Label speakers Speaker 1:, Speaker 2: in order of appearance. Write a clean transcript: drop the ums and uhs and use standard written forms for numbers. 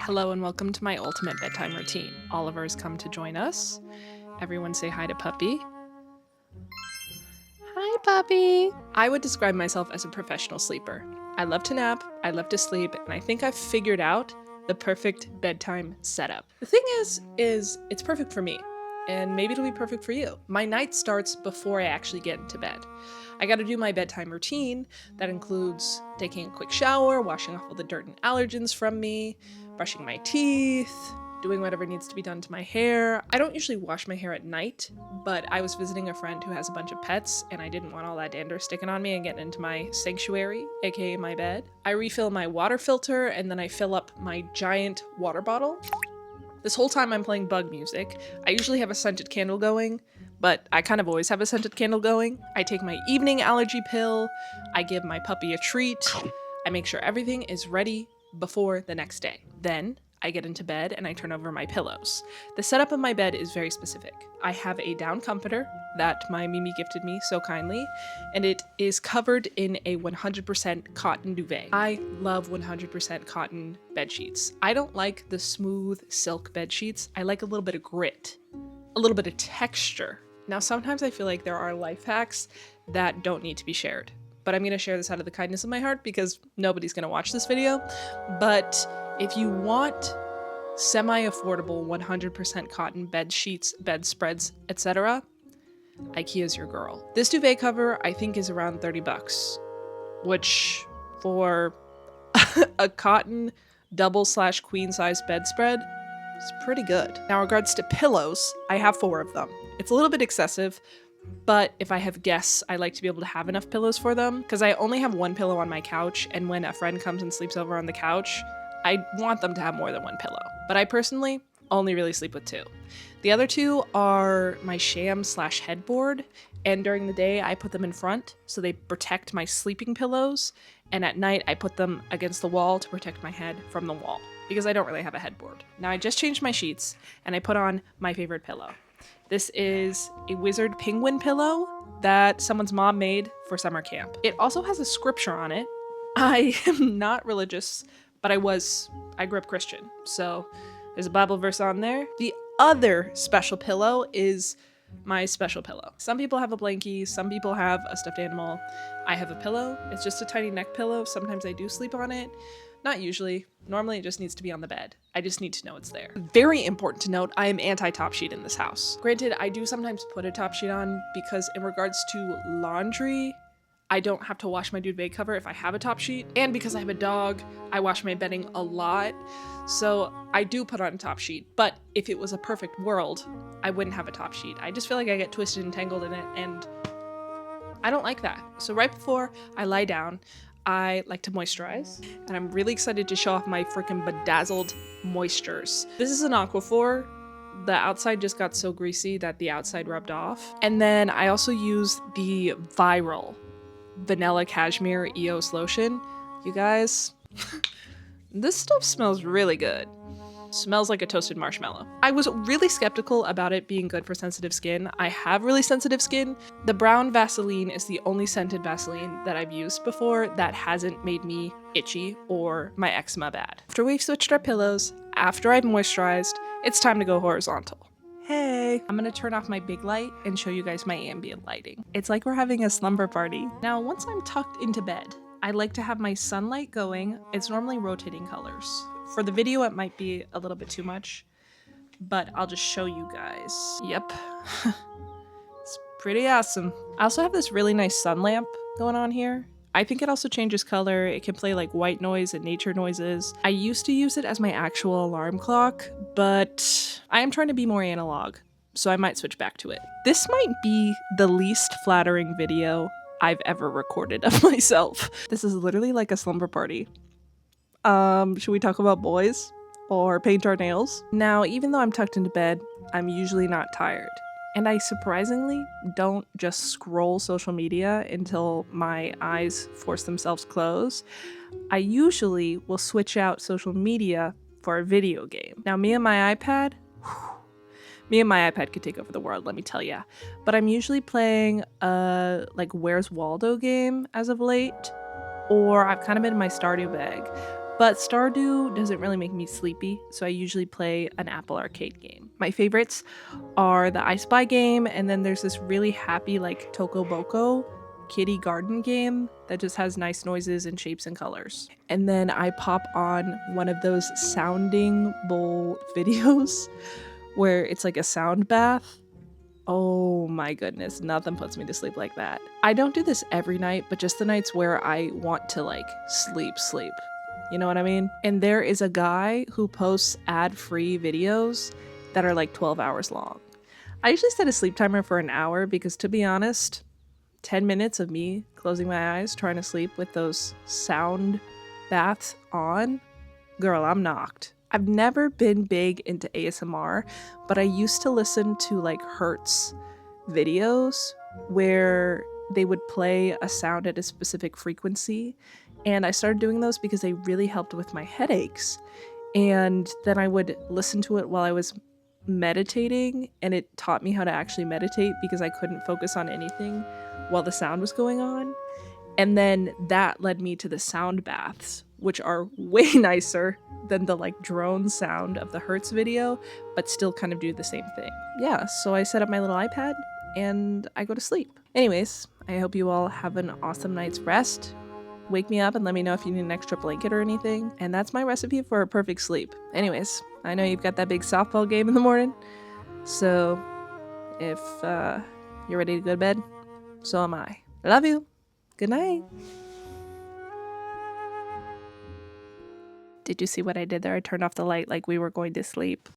Speaker 1: Hello and welcome to my ultimate bedtime routine. Oliver's come to join us. Everyone say hi to Puppy. Hi, Puppy. I would describe myself as a professional sleeper. I love to nap, I love to sleep, and I think I've figured out the perfect bedtime setup. The thing is it's perfect for me, and maybe it'll be perfect for you. My night starts before I actually get into bed. I gotta do my bedtime routine. That includes taking a quick shower, washing off all the dirt and allergens from me, brushing my teeth, doing whatever needs to be done to my hair. I don't usually wash my hair at night, but I was visiting a friend who has a bunch of pets and I didn't want all that dander sticking on me and getting into my sanctuary, aka my bed. I refill my water filter and then I fill up my giant water bottle. This whole time I'm playing bug music. I usually have a scented candle going, but I kind of always have a scented candle going. I take my evening allergy pill. I give my puppy a treat. I make sure everything is ready before the next day. Then I get into bed and I turn over my pillows. The setup of my bed is very specific. I have a down comforter that my Mimi gifted me so kindly, and it is covered in a 100% cotton duvet. I love 100% cotton bed sheets. I don't like the smooth silk bed sheets. I like a little bit of grit, a little bit of texture. Now, sometimes I feel like there are life hacks that don't need to be shared, but I'm gonna share this out of the kindness of my heart because nobody's gonna watch this video. But if you want semi-affordable 100% cotton bed sheets, bedspreads, etc., IKEA's your girl. This duvet cover I think is around 30 bucks, which for a cotton double/queen size bedspread is pretty good. Now, in regards to pillows, I have 4 of them. It's a little bit excessive, but if I have guests, I like to be able to have enough pillows for them because I only have 1 pillow on my couch, and when a friend comes and sleeps over on the couch, I want them to have more than 1 pillow. But I personally only really sleep with 2. The other 2 are my sham/headboard, and during the day I put them in front so they protect my sleeping pillows, and at night I put them against the wall to protect my head from the wall because I don't really have a headboard. Now, I just changed my sheets and I put on my favorite pillow. This is a wizard penguin pillow that someone's mom made for summer camp. It also has a scripture on it. I am not religious, but I grew up Christian, so there's a Bible verse on there. The other special pillow is my special pillow. Some people have a blankie, some people have a stuffed animal. I have a pillow. It's just a tiny neck pillow. Sometimes I do sleep on it. Not usually. Normally it just needs to be on the bed. I just need to know it's there. Very important to note, I am anti-top sheet in this house. Granted, I do sometimes put a top sheet on because in regards to laundry, I don't have to wash my duvet cover if I have a top sheet. And because I have a dog, I wash my bedding a lot. So I do put on a top sheet. But if it was a perfect world, I wouldn't have a top sheet. I just feel like I get twisted and tangled in it, and I don't like that. So right before I lie down, I like to moisturize, and I'm really excited to show off my freaking bedazzled moistures. This is an Aquaphor. The outside just got so greasy that the outside rubbed off. And then I also use the viral vanilla cashmere EOS lotion. You guys, this stuff smells really good. Smells like a toasted marshmallow. I was really skeptical about it being good for sensitive skin. I have really sensitive skin. The brown Vaseline is the only scented Vaseline that I've used before that hasn't made me itchy or my eczema bad. After we've switched our pillows, after I've moisturized, it's time to go horizontal. Hey, I'm gonna turn off my big light and show you guys my ambient lighting. It's like we're having a slumber party. Now, once I'm tucked into bed, I like to have my sunlight going. It's normally rotating colors. For the video, it might be a little bit too much, but I'll just show you guys. Yep. It's pretty awesome. I also have this really nice sun lamp going on here. I think it also changes color. It can play like white noise and nature noises. I used to use it as my actual alarm clock, but I am trying to be more analog, so I might switch back to it. This might be the least flattering video I've ever recorded of myself. This is literally like a slumber party. Should we talk about boys or paint our nails? Now, even though I'm tucked into bed, I'm usually not tired. And I surprisingly don't just scroll social media until my eyes force themselves closed. I usually will switch out social media for a video game. Now, me and my iPad could take over the world, let me tell ya. But I'm usually playing like Where's Waldo game as of late, or I've kind of been in my Stardew bag. But Stardew doesn't really make me sleepy, so I usually play an Apple Arcade game. My favorites are the I Spy game, and then there's this really happy like Tokoboko kitty garden game that just has nice noises and shapes and colors. And then I pop on one of those sounding bowl videos where it's like a sound bath. Oh my goodness, nothing puts me to sleep like that. I don't do this every night, but just the nights where I want to like sleep. You know what I mean? And there is a guy who posts ad-free videos that are like 12 hours long. I usually set a sleep timer for an hour because, to be honest, 10 minutes of me closing my eyes trying to sleep with those sound baths on, girl, I'm knocked. I've never been big into ASMR, but I used to listen to like Hertz videos where they would play a sound at a specific frequency. And I started doing those because they really helped with my headaches. And then I would listen to it while I was meditating, and it taught me how to actually meditate because I couldn't focus on anything while the sound was going on. And then that led me to the sound baths, which are way nicer than the like drone sound of the Hertz video, but still kind of do the same thing. Yeah, so I set up my little iPad and I go to sleep. Anyways, I hope you all have an awesome night's rest. Wake me up and let me know if you need an extra blanket or anything. And that's my recipe for a perfect sleep. Anyways, I know you've got that big softball game in the morning. So if you're ready to go to bed, so am I. Love you. Good night. Did you see what I did there? I turned off the light like we were going to sleep.